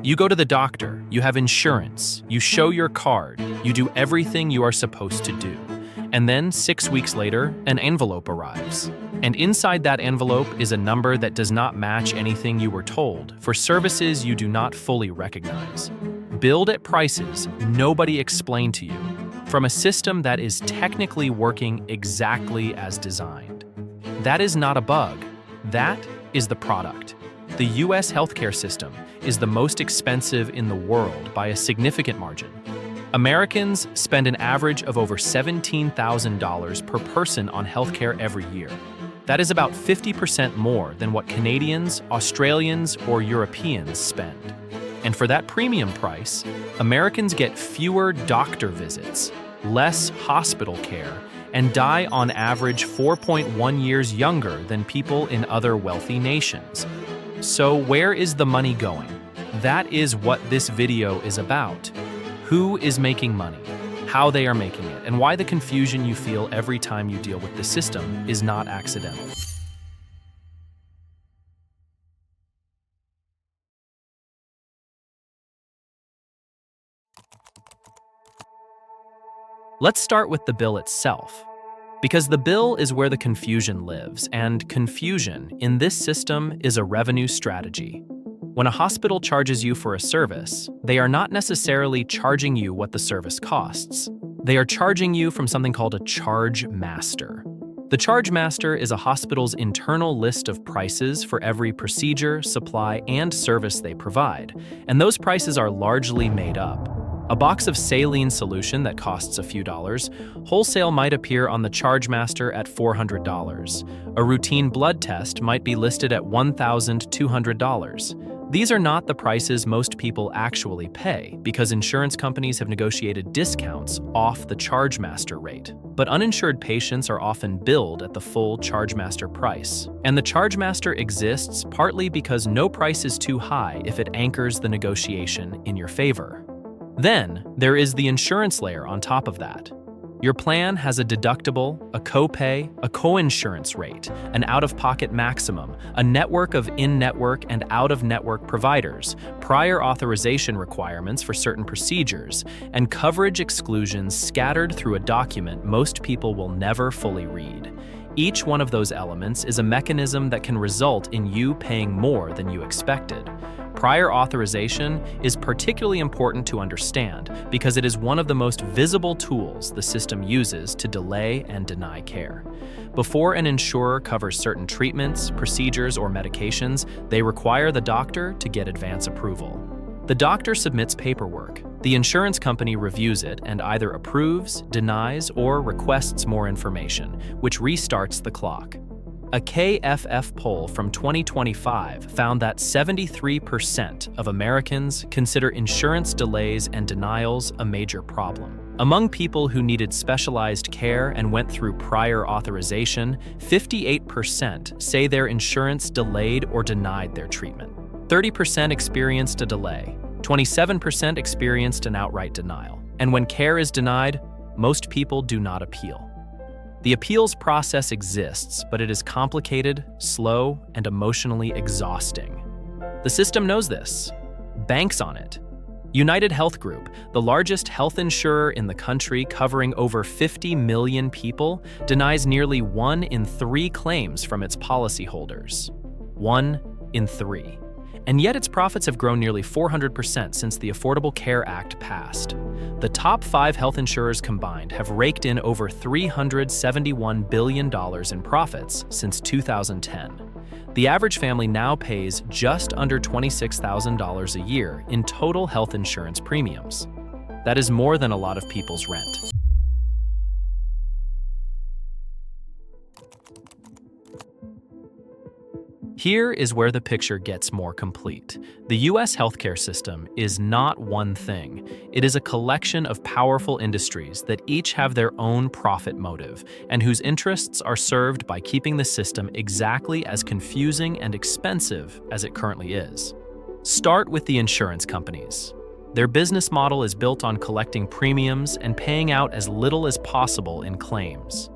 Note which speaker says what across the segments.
Speaker 1: You go to the doctor, you have insurance, you show your card, you do everything you are supposed to do. And then 6 weeks later, an envelope arrives. And inside that envelope is a number that does not match anything you were told for services you do not fully recognize. Billed at prices nobody explained to you, from a system that is technically working exactly as designed. That is not a bug. That is the product. The US healthcare system is the most expensive in the world by a significant margin. Americans spend an average of over $17,000 per person on healthcare every year. That is about 50% more than what Canadians, Australians, or Europeans spend. And for that premium price, Americans get fewer doctor visits, less hospital care, and die on average 4.1 years younger than people in other wealthy nations. So where is the money going? That is what this video is about. Who is making money, how they are making it, and why the confusion you feel every time you deal with the system is not accidental. Let's start with the bill itself, because the bill is where the confusion lives, and confusion in this system is a revenue strategy. When a hospital charges you for a service, they are not necessarily charging you what the service costs. They are charging you from something called a charge master. The charge master is a hospital's internal list of prices for every procedure, supply, and service they provide, and those prices are largely made up. A box of saline solution that costs a few dollars, wholesale might appear on the charge master at $400. A routine blood test might be listed at $1,200. These are not the prices most people actually pay because insurance companies have negotiated discounts off the charge master rate. But uninsured patients are often billed at the full charge master price. And the charge master exists partly because no price is too high if it anchors the negotiation in your favor. Then, there is the insurance layer on top of that. Your plan has a deductible, a copay, a coinsurance rate, an out-of-pocket maximum, a network of in-network and out-of-network providers, prior authorization requirements for certain procedures, and coverage exclusions scattered through a document most people will never fully read. Each one of those elements is a mechanism that can result in you paying more than you expected. Prior authorization is particularly important to understand because it is one of the most visible tools the system uses to delay and deny care. Before an insurer covers certain treatments, procedures, or medications, they require the doctor to get advance approval. The doctor submits paperwork. The insurance company reviews it and either approves, denies, or requests more information, which restarts the clock. A KFF poll from 2025 found that 73% of Americans consider insurance delays and denials a major problem. Among people who needed specialized care and went through prior authorization, 58% say their insurance delayed or denied their treatment. 30% experienced a delay. 27% experienced an outright denial. And when care is denied, most people do not appeal. The appeals process exists, but it is complicated, slow, and emotionally exhausting. The system knows this, banks on it. United Health Group, the largest health insurer in the country covering over 50 million people, denies nearly 1 in 3 claims from its policyholders. 1 in 3. And yet its profits have grown nearly 400% since the Affordable Care Act passed. The top 5 health insurers combined have raked in over $371 billion in profits since 2010. The average family now pays just under $26,000 a year in total health insurance premiums. That is more than a lot of people's rent. Here is where the picture gets more complete. The US healthcare system is not one thing. It is a collection of powerful industries that each have their own profit motive and whose interests are served by keeping the system exactly as confusing and expensive as it currently is. Start with the insurance companies. Their business model is built on collecting premiums and paying out as little as possible in claims.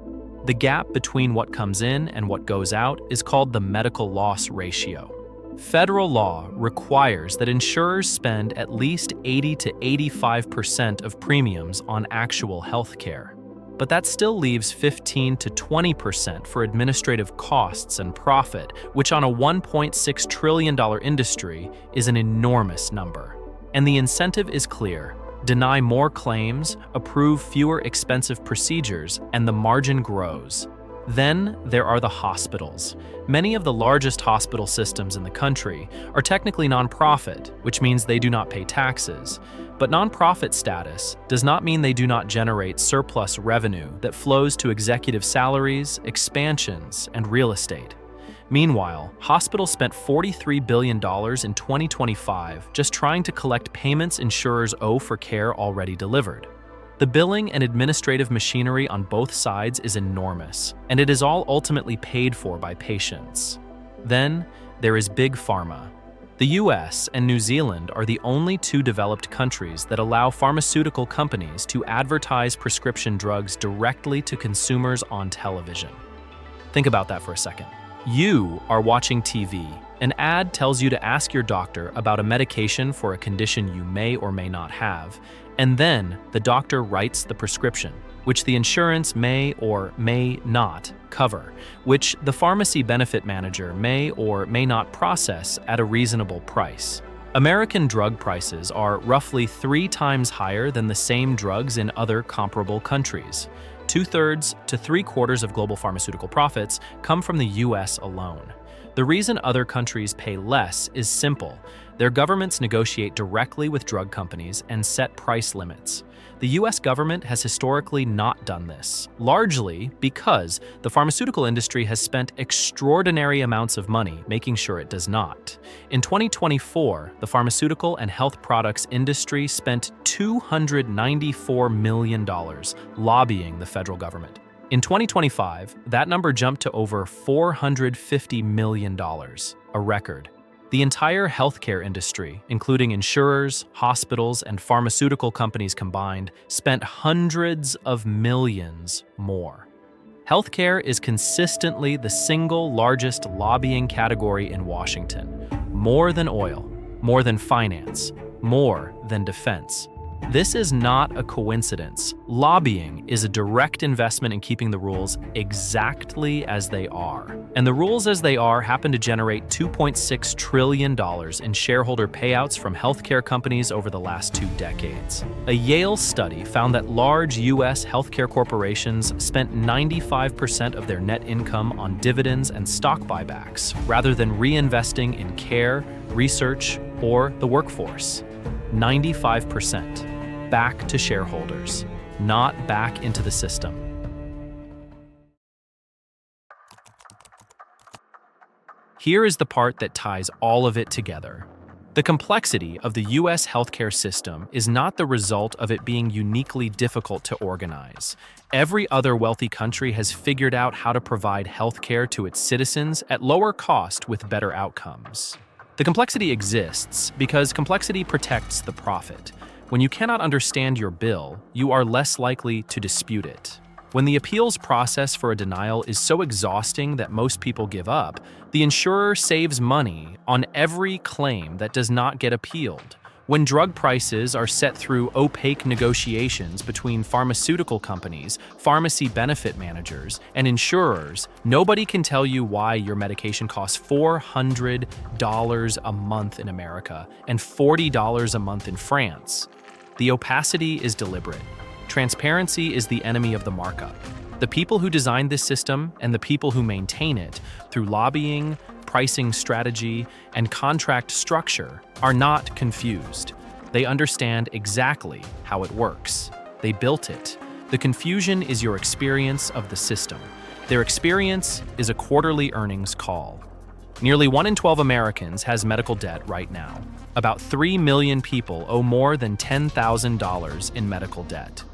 Speaker 1: The gap between what comes in and what goes out is called the medical loss ratio. Federal law requires that insurers spend at least 80 to 85% of premiums on actual health care. But that still leaves 15 to 20% for administrative costs and profit, which on a $1.6 trillion industry is an enormous number. And the incentive is clear. Deny more claims, approve fewer expensive procedures, and the margin grows. Then there are the hospitals. Many of the largest hospital systems in the country are technically nonprofit, which means they do not pay taxes. But nonprofit status does not mean they do not generate surplus revenue that flows to executive salaries, expansions, and real estate. Meanwhile, hospitals spent $43 billion in 2025 just trying to collect payments insurers owe for care already delivered. The billing and administrative machinery on both sides is enormous, and it is all ultimately paid for by patients. Then, there is Big Pharma. The US and New Zealand are the only two developed countries that allow pharmaceutical companies to advertise prescription drugs directly to consumers on television. Think about that for a second. You are watching TV. An ad tells you to ask your doctor about a medication for a condition you may or may not have, and then the doctor writes the prescription, which the insurance may or may not cover, which the pharmacy benefit manager may or may not process at a reasonable price. American drug prices are roughly 3 times higher than the same drugs in other comparable countries. 2/3 to 3/4 of global pharmaceutical profits come from the US alone. The reason other countries pay less is simple. Their governments negotiate directly with drug companies and set price limits. The US government has historically not done this, largely because the pharmaceutical industry has spent extraordinary amounts of money making sure it does not. In 2024, the pharmaceutical and health products industry spent $294 million lobbying the federal government. In 2025, that number jumped to over $450 million, a record. The entire healthcare industry, including insurers, hospitals, and pharmaceutical companies combined, spent hundreds of millions more. Healthcare is consistently the single largest lobbying category in Washington. More than oil, more than finance, more than defense. This is not a coincidence. Lobbying is a direct investment in keeping the rules exactly as they are. And the rules as they are happen to generate $2.6 trillion in shareholder payouts from healthcare companies over the last 2 decades. A Yale study found that large US healthcare corporations spent 95% of their net income on dividends and stock buybacks, rather than reinvesting in care, research, or the workforce. 95%. Back to shareholders, not back into the system. Here is the part that ties all of it together. The complexity of the US healthcare system is not the result of it being uniquely difficult to organize. Every other wealthy country has figured out how to provide healthcare to its citizens at lower cost with better outcomes. The complexity exists because complexity protects the profit. When you cannot understand your bill, you are less likely to dispute it. When the appeals process for a denial is so exhausting that most people give up, the insurer saves money on every claim that does not get appealed. When drug prices are set through opaque negotiations between pharmaceutical companies, pharmacy benefit managers, and insurers, nobody can tell you why your medication costs $400 a month in America and $40 a month in France. The opacity is deliberate. Transparency is the enemy of the markup. The people who designed this system and the people who maintain it through lobbying, pricing strategy, and contract structure are not confused. They understand exactly how it works. They built it. The confusion is your experience of the system. Their experience is a quarterly earnings call. Nearly 1 in 12 Americans has medical debt right now. About 3 million people owe more than $10,000 in medical debt.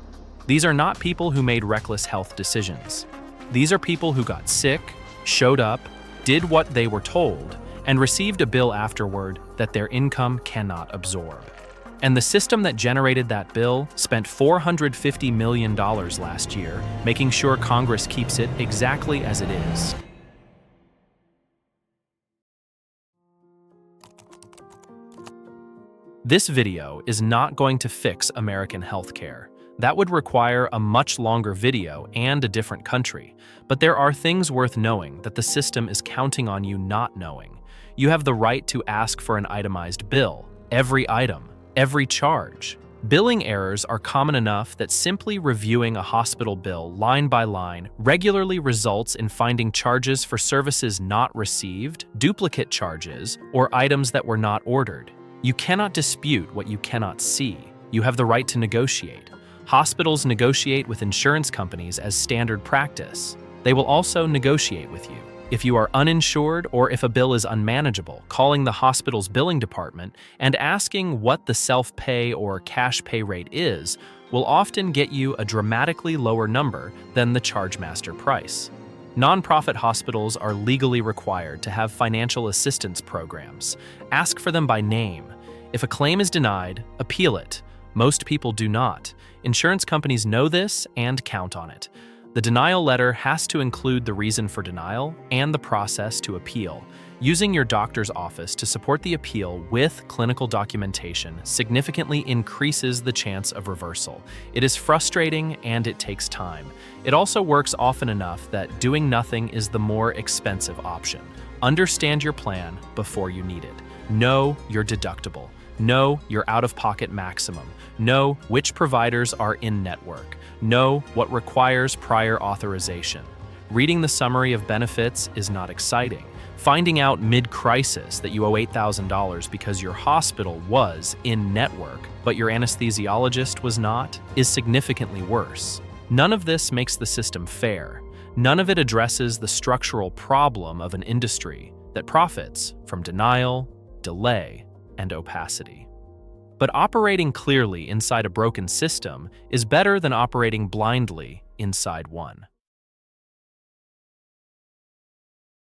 Speaker 1: These are not people who made reckless health decisions. These are people who got sick, showed up, did what they were told, and received a bill afterward that their income cannot absorb. And the system that generated that bill spent $450 million last year, making sure Congress keeps it exactly as it is. This video is not going to fix American healthcare. That would require a much longer video and a different country. But there are things worth knowing that the system is counting on you not knowing. You have the right to ask for an itemized bill, every item, every charge. Billing errors are common enough that simply reviewing a hospital bill line by line regularly results in finding charges for services not received, duplicate charges, or items that were not ordered. You cannot dispute what you cannot see. You have the right to negotiate. Hospitals negotiate with insurance companies as standard practice. They will also negotiate with you. If you are uninsured or if a bill is unmanageable, calling the hospital's billing department and asking what the self-pay or cash pay rate is will often get you a dramatically lower number than the chargemaster price. Nonprofit hospitals are legally required to have financial assistance programs. Ask for them by name. If a claim is denied, appeal it. Most people do not. Insurance companies know this and count on it. The denial letter has to include the reason for denial and the process to appeal. Using your doctor's office to support the appeal with clinical documentation significantly increases the chance of reversal. It is frustrating and it takes time. It also works often enough that doing nothing is the more expensive option. Understand your plan before you need it. Know your deductible. Know your out-of-pocket maximum. Know which providers are in-network. Know what requires prior authorization. Reading the summary of benefits is not exciting. Finding out mid-crisis that you owe $8,000 because your hospital was in-network, but your anesthesiologist was not, is significantly worse. None of this makes the system fair. None of it addresses the structural problem of an industry that profits from denial, delay, and opacity. But operating clearly inside a broken system is better than operating blindly inside one.